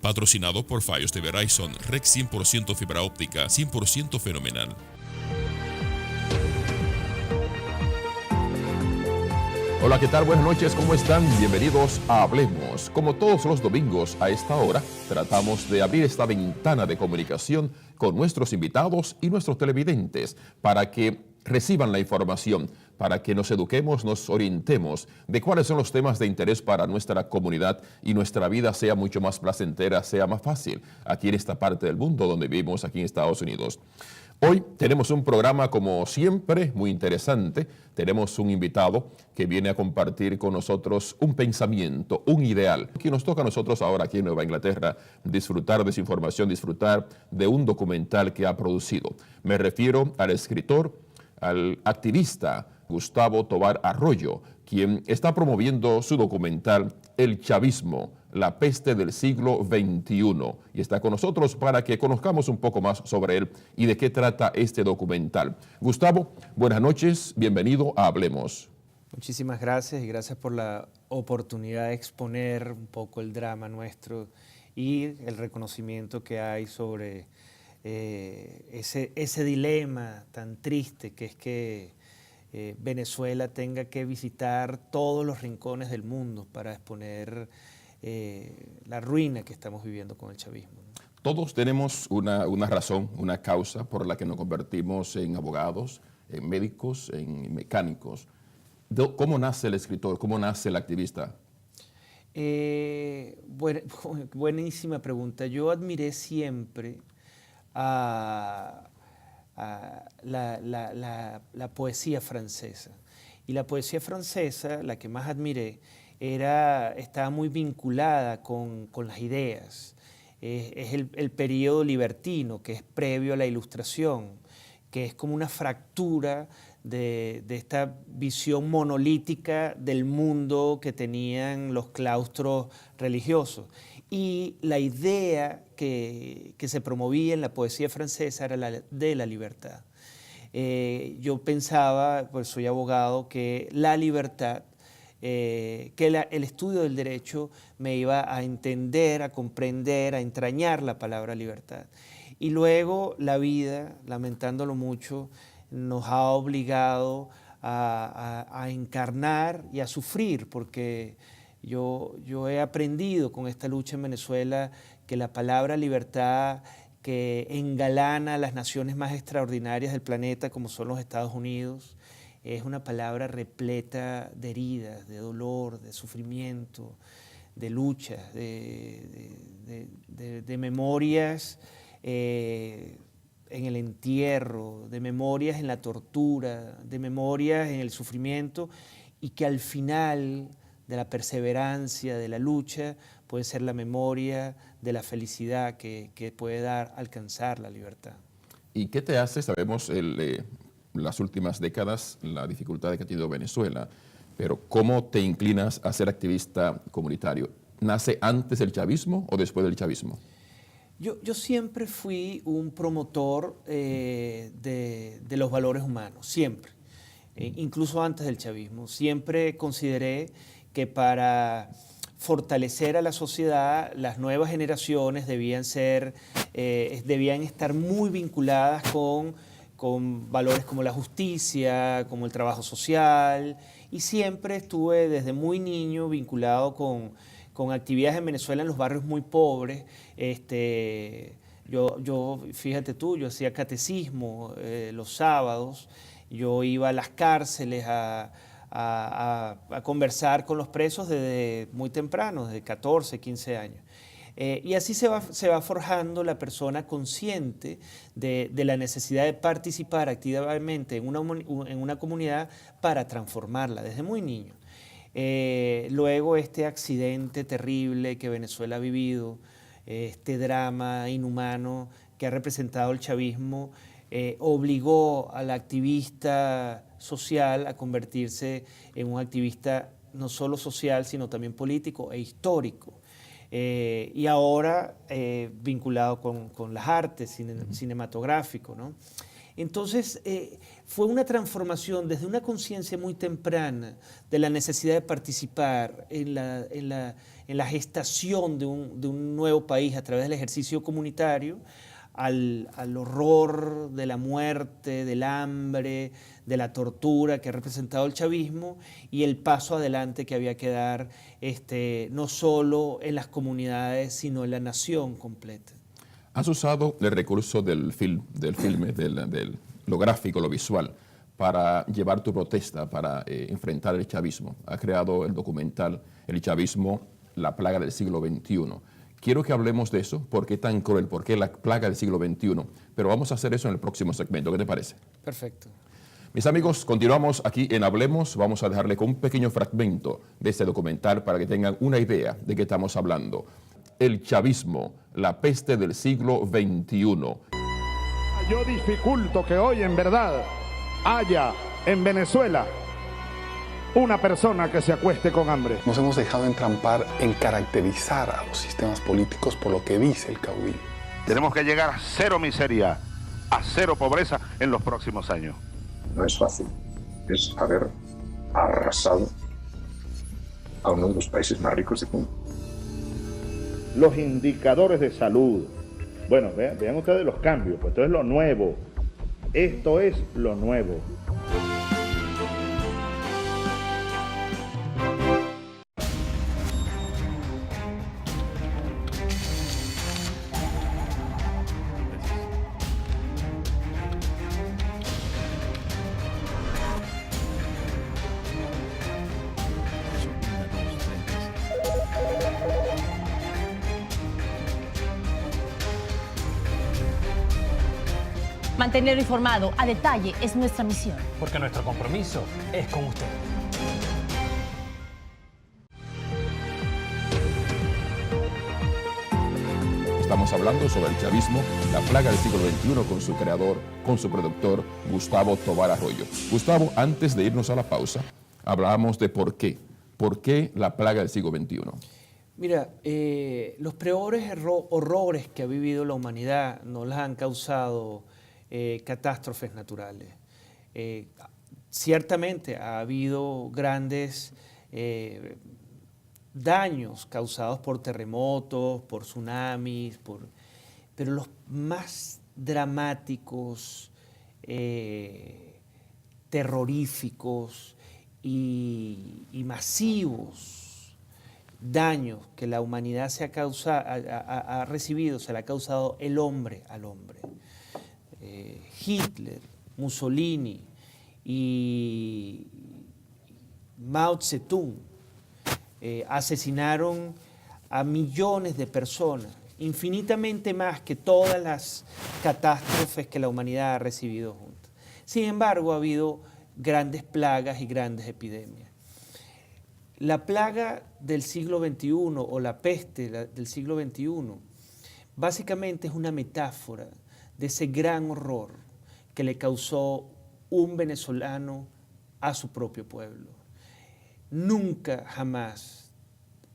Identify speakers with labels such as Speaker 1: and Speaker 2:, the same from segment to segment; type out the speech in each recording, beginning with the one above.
Speaker 1: Patrocinado por Fios de Verizon, Red 100% fibra óptica, 100% fenomenal.
Speaker 2: Hola, ¿qué tal? Buenas noches, ¿cómo están? Bienvenidos a Hablemos. Como todos los domingos a esta hora, tratamos de abrir esta ventana de comunicación con nuestros invitados y nuestros televidentes para que reciban la información, para que nos eduquemos, nos orientemos de cuáles son los temas de interés para nuestra comunidad y nuestra vida sea mucho más placentera, sea más fácil aquí en esta parte del mundo donde vivimos, aquí en Estados Unidos. Hoy tenemos un programa, como siempre, muy interesante. Tenemos un invitado que viene a compartir con nosotros un pensamiento, un ideal, que nos toca a nosotros ahora aquí en Nueva Inglaterra disfrutar de su información, disfrutar de un documental que ha producido. Me refiero al escritor, al activista Gustavo Tovar Arroyo, quien está promoviendo su documental El Chavismo, la peste del siglo XXI, y está con nosotros para que conozcamos un poco más sobre él y de qué trata este documental. Gustavo, buenas noches, bienvenido a Hablemos.
Speaker 3: Muchísimas gracias y gracias por la oportunidad de exponer un poco el drama nuestro y el reconocimiento que hay sobre ese dilema tan triste que es que Venezuela tenga que visitar todos los rincones del mundo para exponer la ruina que estamos viviendo con el chavismo.
Speaker 2: Todos tenemos una razón, una causa por la que nos convertimos en abogados, en médicos, en mecánicos. ¿Cómo nace el escritor? ¿Cómo nace el activista?
Speaker 3: Buenísima pregunta. Yo admiré siempre a la poesía francesa. Y la poesía francesa, la que más admiré, estaba muy vinculada con las ideas. Es el periodo libertino, que es previo a la Ilustración, que es como una fractura de esta visión monolítica del mundo que tenían los claustros religiosos. Y la idea que se promovía en la poesía francesa era la de la libertad. Yo pensaba, pues soy abogado, que la libertad, el estudio del derecho me iba a entender, a comprender, a entrañar la palabra libertad. Y luego la vida, lamentándolo mucho, nos ha obligado a encarnar y a sufrir, porque yo he aprendido con esta lucha en Venezuela que la palabra libertad, que engalana a las naciones más extraordinarias del planeta, como son los Estados Unidos, es una palabra repleta de heridas, de dolor, de sufrimiento, de luchas, de memorias en el entierro, de memorias en la tortura, de memorias en el sufrimiento, y que al final de la perseverancia, de la lucha, puede ser la memoria de la felicidad que puede alcanzar la libertad.
Speaker 2: ¿Y qué te hace? Sabemos las últimas décadas la dificultad que ha tenido Venezuela, pero ¿cómo te inclinas a ser activista comunitario? ¿Nace antes del chavismo o después del chavismo?
Speaker 3: Yo siempre fui un promotor de los valores humanos, siempre, incluso antes del chavismo. Siempre consideré que para fortalecer a la sociedad, las nuevas generaciones debían estar muy vinculadas con valores como la justicia, como el trabajo social, y siempre estuve desde muy niño vinculado con actividades en Venezuela en los barrios muy pobres. Fíjate tú, yo hacía catecismo los sábados, yo iba a las cárceles a conversar con los presos desde muy temprano, desde 14, 15 años. Y así se va forjando la persona consciente de la necesidad de participar activamente en una comunidad para transformarla desde muy niño. Luego este accidente terrible que Venezuela ha vivido, este drama inhumano que ha representado el chavismo, obligó al activista social a convertirse en un activista no solo social, sino también político e histórico. Y ahora vinculado con las artes, cinematográfico, ¿no? Entonces, fue una transformación desde una conciencia muy temprana de la necesidad de participar en la gestación de un nuevo país a través del ejercicio comunitario, al horror de la muerte, del hambre, de la tortura que ha representado el chavismo y el paso adelante que había que dar no solo en las comunidades, sino en la nación completa.
Speaker 2: Has usado el recurso del filme, lo gráfico, lo visual, para llevar tu protesta, para enfrentar el chavismo. Has creado el documental El chavismo, la plaga del siglo XXI. Quiero que hablemos de eso, por qué tan cruel, por qué la plaga del siglo XXI. Pero vamos a hacer eso en el próximo segmento. ¿Qué te parece?
Speaker 3: Perfecto.
Speaker 2: Mis amigos, continuamos aquí en Hablemos. Vamos a dejarle con un pequeño fragmento de este documental para que tengan una idea de qué estamos hablando. El chavismo, la peste del siglo XXI.
Speaker 4: Yo dificulto que hoy en verdad haya en Venezuela una persona que se acueste con hambre.
Speaker 5: Nos hemos dejado entrampar en caracterizar a los sistemas políticos por lo que dice el caudillo.
Speaker 4: Tenemos que llegar a cero miseria, a cero pobreza en los próximos años.
Speaker 6: No es fácil, es haber arrasado a uno de los países más ricos del mundo.
Speaker 4: Los indicadores de salud. Bueno, vean ustedes los cambios, pues esto es lo nuevo. Esto es lo nuevo.
Speaker 7: Mantenerlo informado a detalle es nuestra misión.
Speaker 8: Porque nuestro compromiso es con usted.
Speaker 2: Estamos hablando sobre el chavismo, la plaga del siglo XXI, con su creador, con su productor, Gustavo Tovar Arroyo. Gustavo, antes de irnos a la pausa, hablábamos de por qué. ¿Por qué la plaga del siglo XXI?
Speaker 3: Mira, los peores horrores que ha vivido la humanidad no las han causado catástrofes naturales. Ciertamente ha habido grandes daños causados por terremotos, por tsunamis, pero los más dramáticos, terroríficos y masivos daños que la humanidad ha recibido, se le ha causado el hombre al hombre. Hitler, Mussolini y Mao Zedong asesinaron a millones de personas, infinitamente más que todas las catástrofes que la humanidad ha recibido juntas. Sin embargo, ha habido grandes plagas y grandes epidemias. La plaga del siglo XXI o la peste del siglo XXI básicamente es una metáfora de ese gran horror que le causó un venezolano a su propio pueblo. Nunca, jamás,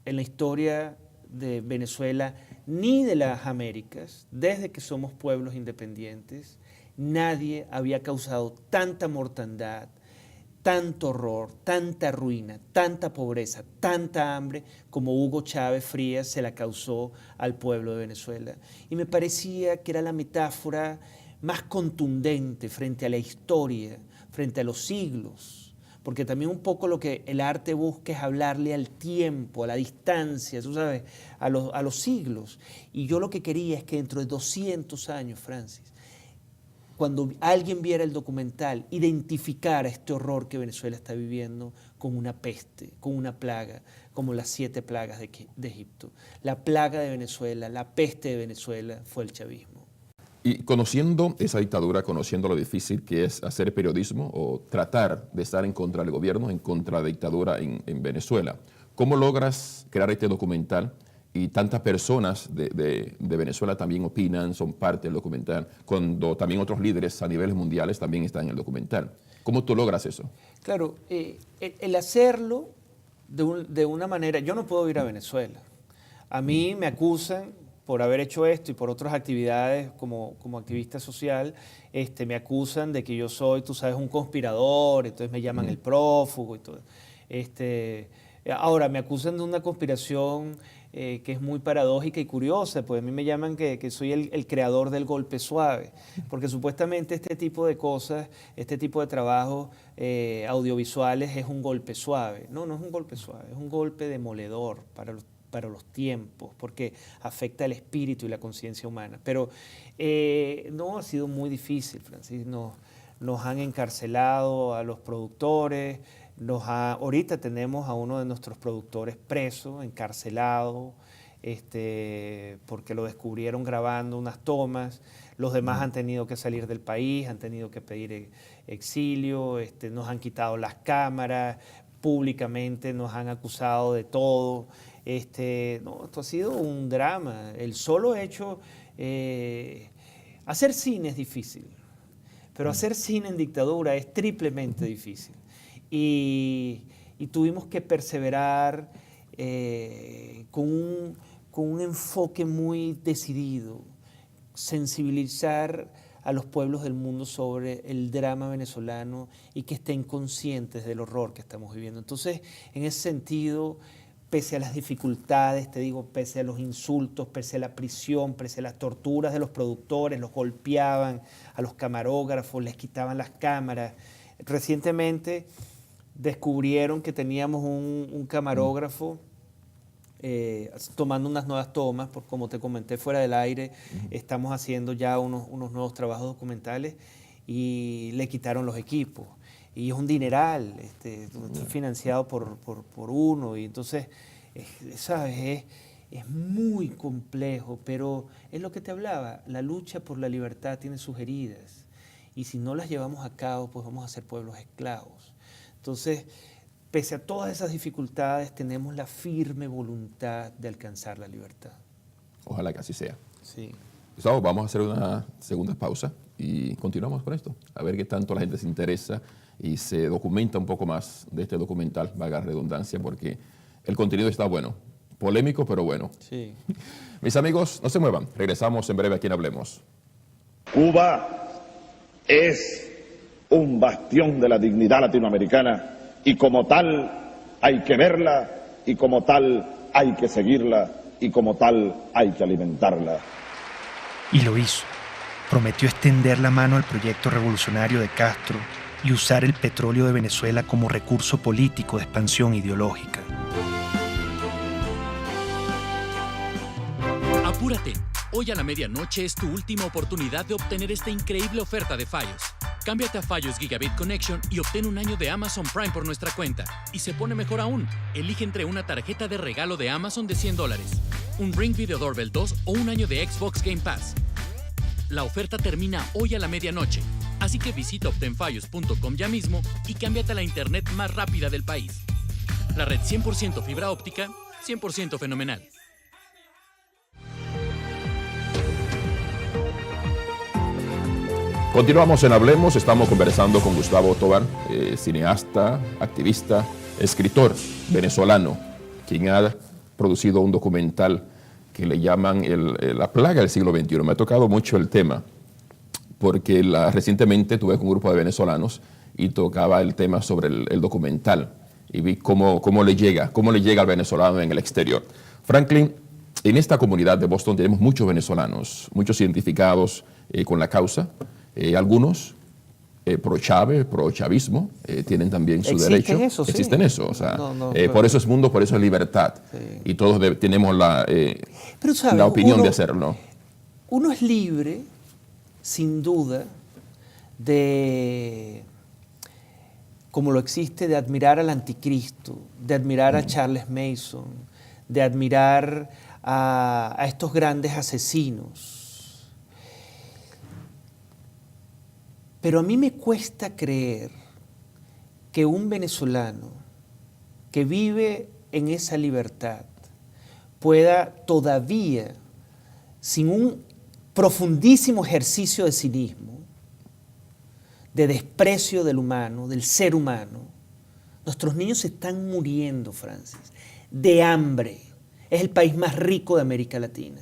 Speaker 3: en la historia de Venezuela, ni de las Américas, desde que somos pueblos independientes, nadie había causado tanta mortandad, tanto horror, tanta ruina, tanta pobreza, tanta hambre como Hugo Chávez Frías se la causó al pueblo de Venezuela. Y me parecía que era la metáfora más contundente frente a la historia, frente a los siglos, porque también un poco lo que el arte busca es hablarle al tiempo, a la distancia, tú sabes, a los siglos. Y yo lo que quería es que dentro de 200 años, Francis, cuando alguien viera el documental, identificara este horror que Venezuela está viviendo con una peste, con una plaga, como las 7 plagas de Egipto. La plaga de Venezuela, la peste de Venezuela fue el chavismo.
Speaker 2: Y conociendo esa dictadura, conociendo lo difícil que es hacer periodismo o tratar de estar en contra del gobierno, en contra de la dictadura en Venezuela, ¿cómo logras crear este documental? Y tantas personas de Venezuela también opinan, son parte del documental, cuando también otros líderes a niveles mundiales también están en el documental. ¿Cómo tú logras eso?
Speaker 3: Claro, el hacerlo de una manera... Yo no puedo ir a Venezuela. A mí me acusan por haber hecho esto y por otras actividades como activista social, me acusan de que yo soy, tú sabes, un conspirador, entonces me llaman el prófugo y todo. Ahora, me acusan de una conspiración que es muy paradójica y curiosa, pues a mí me llaman que soy el creador del golpe suave, porque supuestamente este tipo de cosas, este tipo de trabajos audiovisuales es un golpe suave. No, no es un golpe suave, es un golpe demoledor para los tiempos, porque afecta el espíritu y la conciencia humana. Pero no, ha sido muy difícil, Francis. Nos han encarcelado a los productores, ahorita tenemos a uno de nuestros productores preso, encarcelado, porque lo descubrieron grabando unas tomas. Los demás han tenido que salir del país, han tenido que pedir exilio, nos han quitado las cámaras, públicamente nos han acusado de todo. Esto ha sido un drama. El solo hecho, hacer cine es difícil, pero hacer cine en dictadura es triplemente difícil. Y tuvimos que perseverar con un enfoque muy decidido, sensibilizar a los pueblos del mundo sobre el drama venezolano y que estén conscientes del horror que estamos viviendo. Entonces, en ese sentido, pese a las dificultades, te digo, pese a los insultos, pese a la prisión, pese a las torturas de los productores, los golpeaban, a los camarógrafos, les quitaban las cámaras. Recientemente descubrieron que teníamos un camarógrafo tomando unas nuevas tomas, como te comenté fuera del aire, estamos haciendo ya unos nuevos trabajos documentales y le quitaron los equipos. Y es un dineral, financiado por uno, y entonces, ¿sabes? Es muy complejo, pero es lo que te hablaba, la lucha por la libertad tiene sus heridas, y si no las llevamos a cabo, pues vamos a ser pueblos esclavos. Entonces, pese a todas esas dificultades, tenemos la firme voluntad de alcanzar la libertad.
Speaker 2: Ojalá que así sea.
Speaker 3: Sí.
Speaker 2: Gustavo, vamos a hacer una segunda pausa y continuamos con esto, a ver qué tanto la gente se interesa y se documenta un poco más de este documental, valga la redundancia, porque el contenido está bueno, polémico, pero bueno.
Speaker 3: Sí.
Speaker 2: Mis amigos, no se muevan, regresamos en breve aquí en Hablemos.
Speaker 9: Cuba es un bastión de la dignidad latinoamericana y como tal hay que verla y como tal hay que seguirla y como tal hay que alimentarla.
Speaker 10: Y lo hizo. Prometió extender la mano al proyecto revolucionario de Castro y usar el petróleo de Venezuela como recurso político de expansión ideológica.
Speaker 11: Apúrate. Hoy a la medianoche es tu última oportunidad de obtener esta increíble oferta de Fios. Cámbiate a Fios Gigabit Connection y obtén un año de Amazon Prime por nuestra cuenta. Y se pone mejor aún. Elige entre una tarjeta de regalo de Amazon de $100, un Ring Video Doorbell 2 o un año de Xbox Game Pass. La oferta termina hoy a la medianoche. Así que visita obtenfios.com ya mismo y cámbiate a la internet más rápida del país. La red 100% fibra óptica, 100% fenomenal.
Speaker 2: Continuamos en Hablemos, estamos conversando con Gustavo Tobar, cineasta, activista, escritor venezolano, quien ha producido un documental que le llaman La plaga del siglo XXI. Me ha tocado mucho el tema, porque recientemente estuve con un grupo de venezolanos y tocaba el tema sobre el documental y vi cómo le llega al venezolano en el exterior. Franklin, en esta comunidad de Boston tenemos muchos venezolanos, muchos identificados con la causa. Algunos pro-Chávez, pro-chavismo, tienen también su derecho.
Speaker 3: Eso, sí.
Speaker 2: Existen eso, o sea, por eso es mundo, por eso es libertad. Sí. Y todos tenemos la opinión de hacerlo.
Speaker 3: Uno es libre, sin duda, de, como lo existe, de admirar al anticristo, de admirar a Charles Manson, de admirar a estos grandes asesinos. Pero a mí me cuesta creer que un venezolano que vive en esa libertad pueda todavía, sin un profundísimo ejercicio de cinismo, de desprecio del humano, del ser humano, nuestros niños se están muriendo, Francis, de hambre. Es el país más rico de América Latina.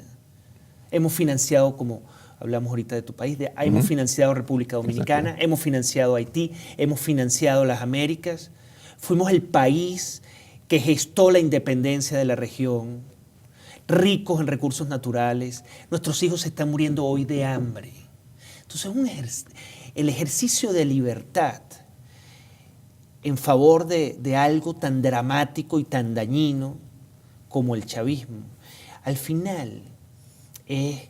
Speaker 3: hemos financiado, como hablamos ahorita de tu país, hemos financiado República Dominicana, exacto, hemos financiado Haití, hemos financiado las Américas, fuimos el país que gestó la independencia de la región, ricos en recursos naturales, nuestros hijos se están muriendo hoy de hambre. Entonces el ejercicio de libertad en favor de algo tan dramático y tan dañino como el chavismo, al final es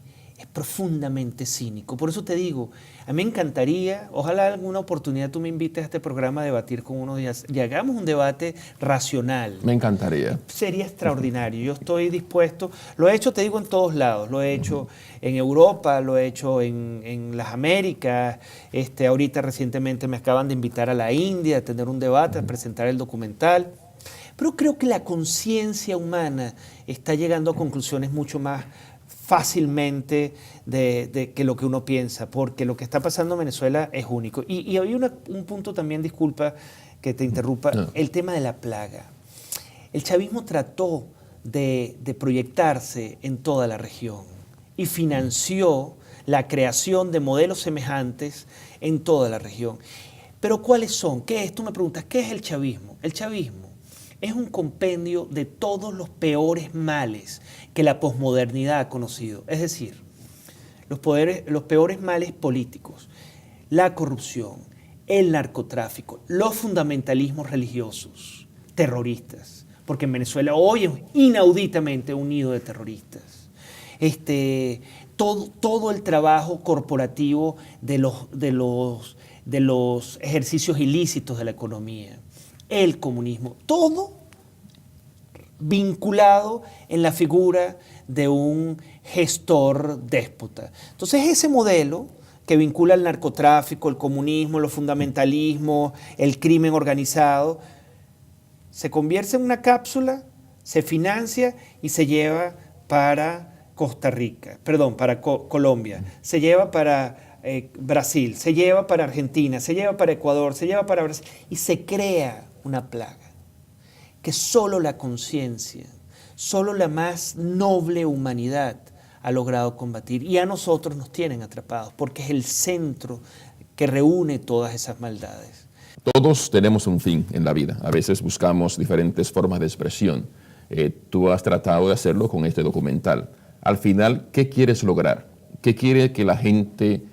Speaker 3: profundamente cínico. Por eso te digo, a mí me encantaría, ojalá alguna oportunidad tú me invites a este programa a debatir con unos días y hagamos un debate racional.
Speaker 2: Me encantaría.
Speaker 3: Sería extraordinario. Yo estoy dispuesto, lo he hecho, te digo, en todos lados. Lo he hecho en Europa, lo he hecho en las Américas. Ahorita recientemente me acaban de invitar a la India a tener un debate, a presentar el documental. Pero creo que la conciencia humana está llegando a conclusiones mucho más fácilmente de que lo que uno piensa, porque lo que está pasando en Venezuela es único. Y hay un punto también, disculpa que te interrumpa, el tema de la plaga. El chavismo trató de proyectarse en toda la región y financió la creación de modelos semejantes en toda la región. Pero ¿cuáles son? ¿Qué es? Tú me preguntas, ¿qué es el chavismo? El chavismo es un compendio de todos los peores males que la posmodernidad ha conocido. Es decir, los peores males políticos, la corrupción, el narcotráfico, los fundamentalismos religiosos, terroristas, porque en Venezuela hoy es inauditamente un nido de terroristas. Todo el trabajo corporativo de los ejercicios ilícitos de la economía, el comunismo, todo vinculado en la figura de un gestor déspota. Entonces ese modelo que vincula el narcotráfico, el comunismo, los fundamentalismos, el crimen organizado, se convierte en una cápsula, se financia y se lleva para para Colombia, se lleva para Brasil, se lleva para Argentina, se lleva para Ecuador, se lleva para Brasil y se crea una plaga que solo la conciencia, solo la más noble humanidad ha logrado combatir y a nosotros nos tienen atrapados porque es el centro que reúne todas esas maldades.
Speaker 2: Todos tenemos un fin en la vida, a veces buscamos diferentes formas de expresión. Tú has tratado de hacerlo con este documental. Al final, ¿qué quieres lograr? ¿Qué quiere que la gente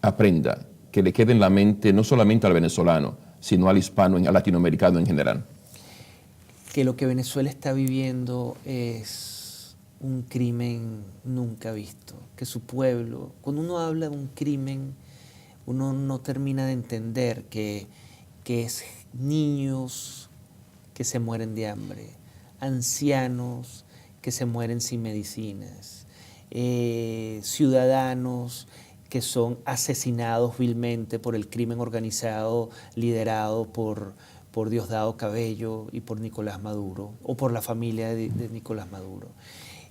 Speaker 2: aprenda, que le quede en la mente no solamente al venezolano, sino al hispano, al latinoamericano en general?
Speaker 3: Que lo que Venezuela está viviendo es un crimen nunca visto, que su pueblo, cuando uno habla de un crimen, uno no termina de entender que es niños que se mueren de hambre, ancianos que se mueren sin medicinas, ciudadanos que son asesinados vilmente por el crimen organizado liderado por Diosdado Cabello y por Nicolás Maduro, o por la familia de Nicolás Maduro.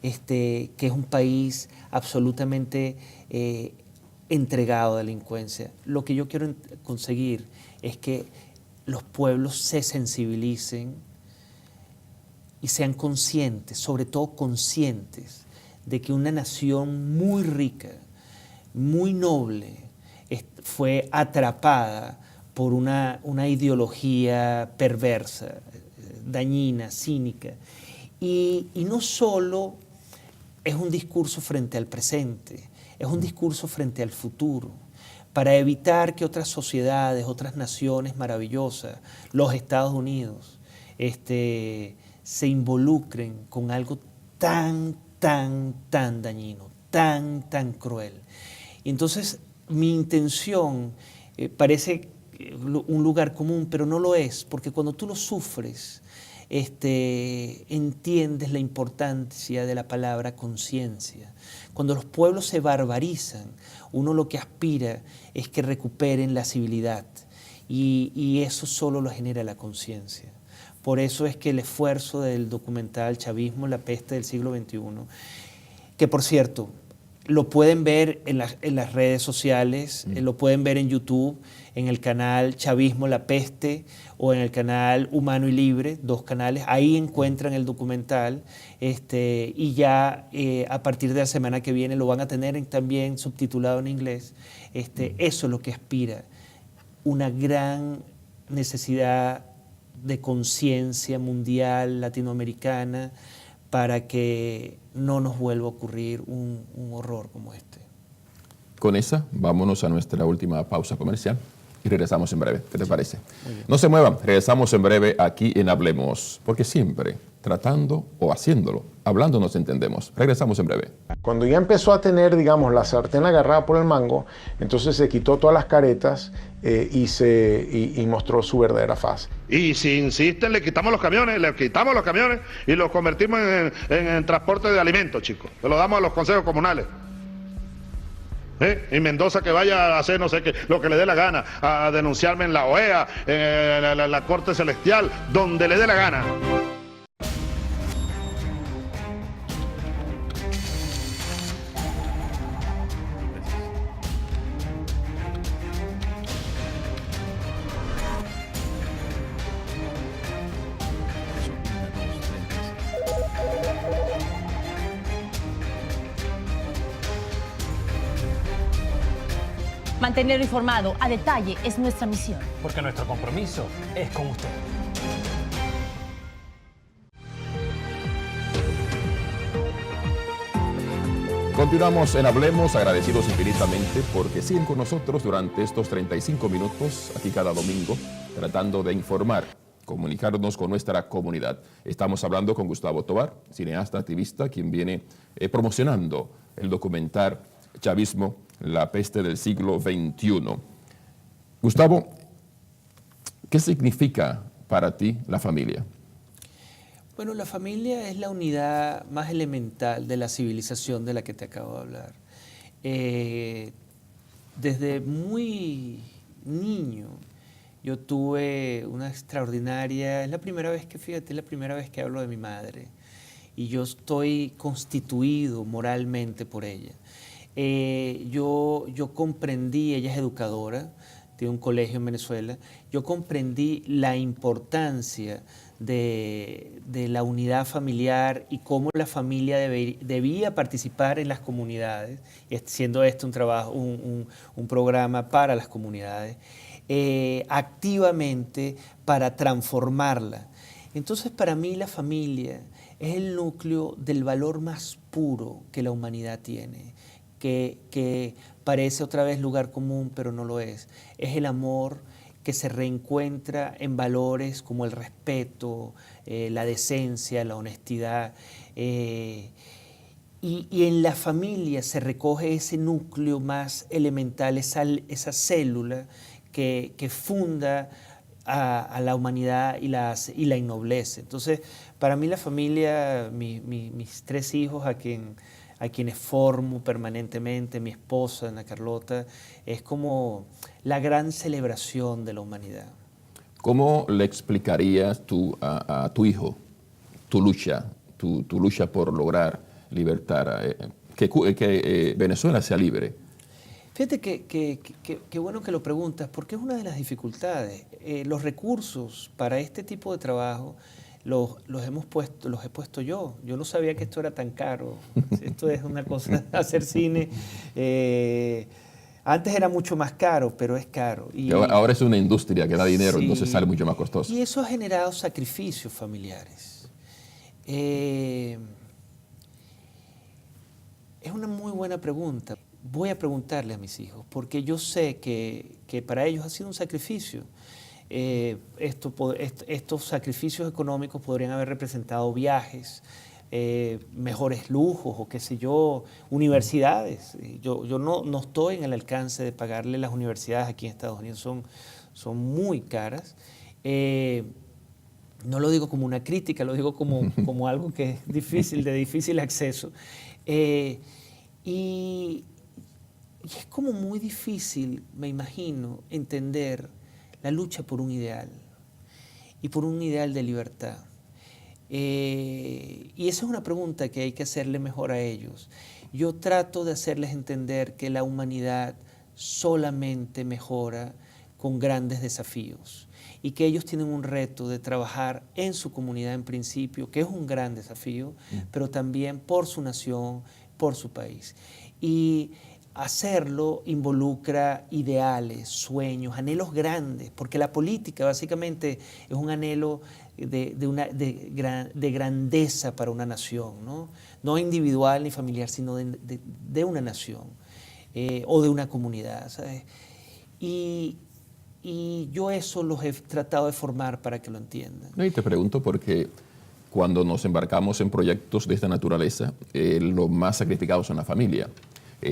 Speaker 3: Que es un país absolutamente entregado a la delincuencia. Lo que yo quiero conseguir es que los pueblos se sensibilicen y sean conscientes, sobre todo conscientes, de que una nación muy rica, muy noble, fue atrapada por una ideología perversa, dañina, cínica. Y no solo es un discurso frente al presente, es un discurso frente al futuro, para evitar que otras sociedades, otras naciones maravillosas, los Estados Unidos, se involucren con algo tan dañino, tan cruel. Y entonces mi intención parece un lugar común, pero no lo es, porque cuando tú lo sufres, entiendes la importancia de la palabra conciencia. Cuando los pueblos se barbarizan, uno lo que aspira es que recuperen la civilidad y eso solo lo genera la conciencia. Por eso es que el esfuerzo del documental Chavismo, la peste del siglo XXI, que por cierto, Lo pueden ver en las redes sociales, lo pueden ver en YouTube, en el canal Chavismo La Peste o en el canal Humano y Libre, 2 canales. Ahí encuentran el documental y ya a partir de la semana que viene lo van a tener también subtitulado en inglés. Eso es lo que aspira, una gran necesidad de conciencia mundial, latinoamericana, para que no nos vuelva a ocurrir un horror como este.
Speaker 2: Con esa, vámonos a nuestra última pausa comercial y regresamos en breve. ¿Qué te parece? No se muevan, regresamos en breve aquí en Hablemos, porque siempre tratando o haciéndolo, hablando nos entendemos. Regresamos en breve.
Speaker 12: Cuando ya empezó a tener, digamos, la sartén agarrada por el mango, entonces se quitó todas las caretas y mostró su verdadera faz.
Speaker 4: Y si insisten, le quitamos los camiones y los convertimos en transporte de alimentos, chicos. Se lo damos a los consejos comunales. Y Mendoza que vaya a hacer no sé qué, lo que le dé la gana, a denunciarme en la OEA, en la Corte Celestial, donde le dé la gana.
Speaker 7: Mantenerlo informado a detalle es nuestra misión.
Speaker 8: Porque nuestro compromiso es con usted.
Speaker 2: Continuamos en Hablemos, agradecidos infinitamente porque siguen con nosotros durante estos 35 minutos, aquí cada domingo, tratando de informar, comunicarnos con nuestra comunidad. Estamos hablando con Gustavo Tovar, cineasta, activista, quien viene promocionando el documental Chavismo, la peste del siglo XXI. Gustavo, ¿qué significa para ti la familia?
Speaker 3: Bueno, la familia es la unidad más elemental de la civilización de la que te acabo de hablar. Desde muy niño yo tuve una extraordinaria, es la primera vez que hablo de mi madre y yo estoy constituido moralmente por ella. Yo comprendí, ella es educadora, tiene un colegio en Venezuela, yo comprendí la importancia de la unidad familiar y cómo la familia debía participar en las comunidades, siendo esto un trabajo, un programa para las comunidades, activamente para transformarla. Entonces, para mí la familia es el núcleo del valor más puro que la humanidad tiene, que parece otra vez lugar común, pero no lo es. Es el amor que se reencuentra en valores como el respeto, la decencia, la honestidad. Y en la familia se recoge ese núcleo más elemental, esa célula que funda a la humanidad y la ennoblece. Entonces, para mí la familia, mis 3 hijos a quienes formo permanentemente, mi esposa, Ana Carlota, es como la gran celebración de la humanidad.
Speaker 2: ¿Cómo le explicarías tú a tu hijo tu lucha por lograr libertad, que Venezuela sea libre?
Speaker 3: Fíjate que bueno que lo preguntas, porque es una de las dificultades. Los recursos para este tipo de trabajo los he puesto yo. Yo no sabía que esto era tan caro. Esto es una cosa, hacer cine. Antes era mucho más caro, pero es caro. Y
Speaker 2: ahora es una industria que da dinero,
Speaker 3: sí,
Speaker 2: entonces sale mucho más costoso.
Speaker 3: Y eso ha generado sacrificios familiares. Es una muy buena pregunta. Voy a preguntarle a mis hijos, porque yo sé que para ellos ha sido un sacrificio. Estos sacrificios económicos podrían haber representado viajes, mejores lujos o qué sé yo, universidades. Yo no estoy en el alcance de pagarle las universidades aquí en Estados Unidos, son muy caras. No lo digo como una crítica, lo digo como algo que es difícil, de difícil acceso. Y es como muy difícil, me imagino, entender la lucha por un ideal y por un ideal de libertad. Y esa es una pregunta que hay que hacerle mejor a ellos. yo trato de hacerles entender que la humanidad solamente mejora con grandes desafíos y que ellos tienen un reto de trabajar en su comunidad en principio, que es un gran desafío, pero también por su nación, por su país. Y hacerlo involucra ideales, sueños, anhelos grandes, porque la política básicamente es un anhelo de grandeza para una nación, no individual ni familiar, sino de una nación o de una comunidad, ¿sabes? Y yo eso los he tratado de formar para que lo entiendan.
Speaker 2: Y te pregunto porque cuando nos embarcamos en proyectos de esta naturaleza, lo más sacrificado son la familia.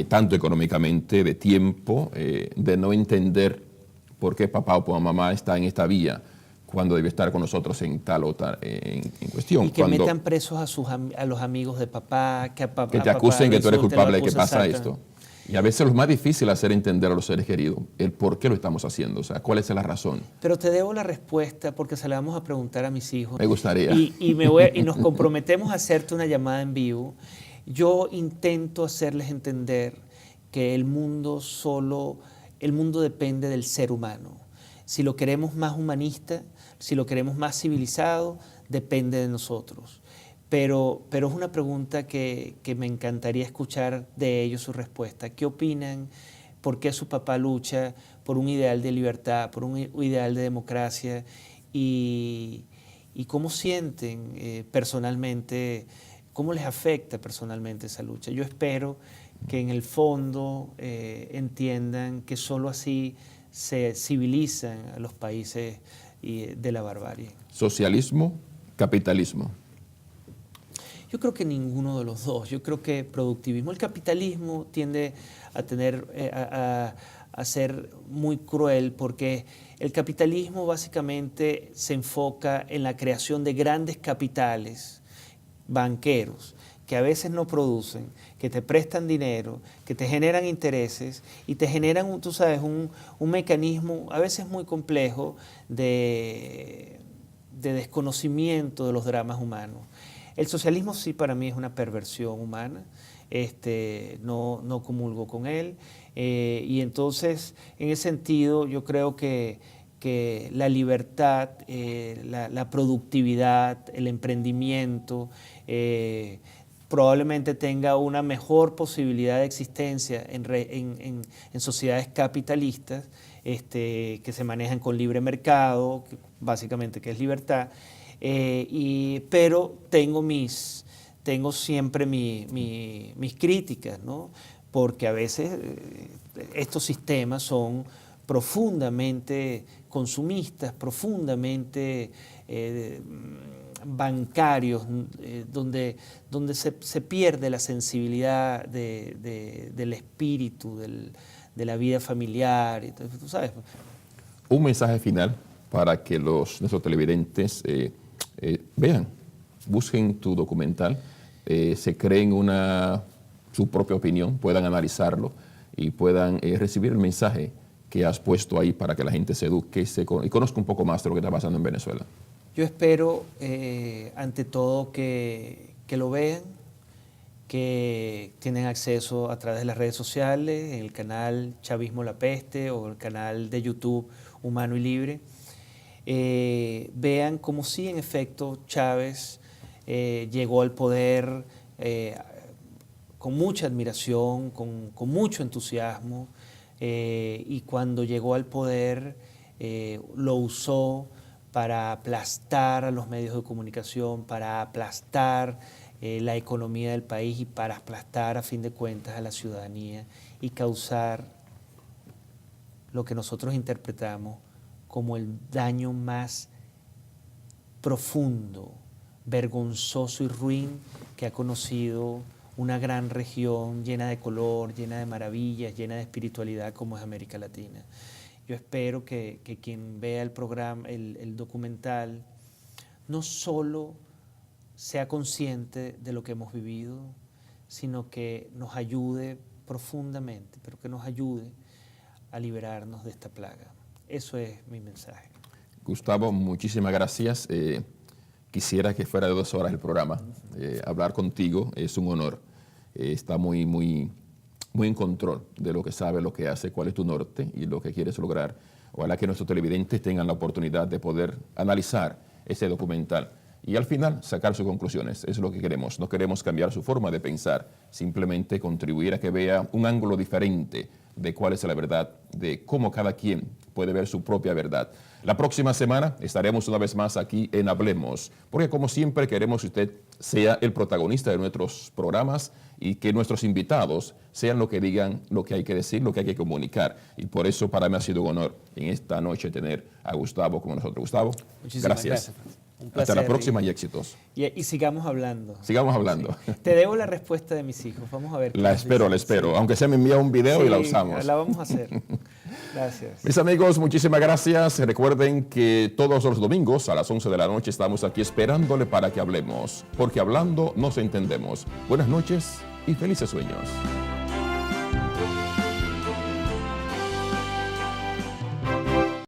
Speaker 2: Tanto económicamente, de tiempo, de no entender por qué papá o mamá está en esta vía cuando debe estar con nosotros en tal o tal en cuestión.
Speaker 3: Y que metan presos a los amigos de papá, que
Speaker 2: te acusen que tú eres culpable de que pasa esto. Y a veces lo más difícil es hacer entender a los seres queridos el por qué lo estamos haciendo, o sea, cuál es la razón.
Speaker 3: Pero te debo la respuesta porque se la vamos a preguntar a mis hijos.
Speaker 2: Me gustaría.
Speaker 3: Y nos comprometemos a hacerte una llamada en vivo. Yo intento hacerles entender que el mundo depende del ser humano. Si lo queremos más humanista, si lo queremos más civilizado, depende de nosotros. Pero es una pregunta que me encantaría escuchar de ellos su respuesta. ¿Qué opinan? ¿Por qué su papá lucha por un ideal de libertad, por un ideal de democracia? Y cómo sienten personalmente, cómo les afecta personalmente esa lucha. Yo espero que en el fondo entiendan que solo así se civilizan a los países de la barbarie.
Speaker 2: ¿Socialismo, capitalismo?
Speaker 3: Yo creo que ninguno de los dos. Yo creo que productivismo. El capitalismo tiende a ser muy cruel porque el capitalismo básicamente se enfoca en la creación de grandes capitales banqueros que a veces no producen, que te prestan dinero, que te generan intereses y te generan, tú sabes, un mecanismo a veces muy complejo de desconocimiento de los dramas humanos. El socialismo sí para mí es una perversión humana, no comulgo con él y entonces en ese sentido yo creo que la libertad, la productividad, el emprendimiento probablemente tenga una mejor posibilidad de existencia en sociedades capitalistas que se manejan con libre mercado, básicamente que es libertad. Pero tengo siempre mis críticas, ¿no? Porque a veces estos sistemas son profundamente consumistas, profundamente bancarios, donde se pierde la sensibilidad del espíritu, de la vida familiar. Entonces, tú sabes.
Speaker 2: Un mensaje final para que nuestros televidentes vean, busquen tu documental, se creen su propia opinión, puedan analizarlo y puedan recibir el mensaje que has puesto ahí para que la gente se eduque y conozca un poco más de lo que está pasando en Venezuela.
Speaker 3: Yo espero, ante todo, que lo vean, que tienen acceso a través de las redes sociales, en el canal Chavismo La Peste o el canal de YouTube Humano y Libre. Vean cómo sí, en efecto, Chávez llegó al poder con mucha admiración, con mucho entusiasmo, y cuando llegó al poder lo usó para aplastar a los medios de comunicación, para aplastar la economía del país y para aplastar, a fin de cuentas, a la ciudadanía y causar lo que nosotros interpretamos como el daño más profundo, vergonzoso y ruin que ha conocido una gran región llena de color, llena de maravillas, llena de espiritualidad como es América Latina. Yo espero que quien vea el programa, el documental, no solo sea consciente de lo que hemos vivido, sino que nos ayude profundamente, pero que nos ayude a liberarnos de esta plaga. Eso es mi mensaje.
Speaker 2: Gustavo, muchísimas gracias. Quisiera que fuera de 2 horas el programa. Hablar contigo es un honor. está muy en control de lo que sabe, lo que hace, cuál es tu norte y lo que quieres lograr. Ojalá que nuestros televidentes tengan la oportunidad de poder analizar ese documental y al final sacar sus conclusiones. Es lo que queremos. No queremos cambiar su forma de pensar, simplemente contribuir a que vea un ángulo diferente de cuál es la verdad, de cómo cada quien puede ver su propia verdad. La próxima semana estaremos una vez más aquí en Hablemos, porque como siempre queremos que usted sea el protagonista de nuestros programas y que nuestros invitados sean lo que digan, lo que hay que decir, lo que hay que comunicar. Y por eso para mí ha sido un honor en esta noche tener a Gustavo con nosotros. Gustavo, gracias.
Speaker 3: Un placer.
Speaker 2: Hasta la próxima y éxitos.
Speaker 3: Y sigamos hablando.
Speaker 2: Sigamos hablando.
Speaker 3: Sí. Te debo la respuesta de mis hijos. Vamos a ver.
Speaker 2: La espero. Sí. Aunque sea me envía un video y la usamos.
Speaker 3: La vamos a hacer. Gracias.
Speaker 2: Mis amigos, muchísimas gracias. Recuerden que todos los domingos a las 11 de la noche estamos aquí esperándole para que hablemos, porque hablando nos entendemos. Buenas noches y felices sueños.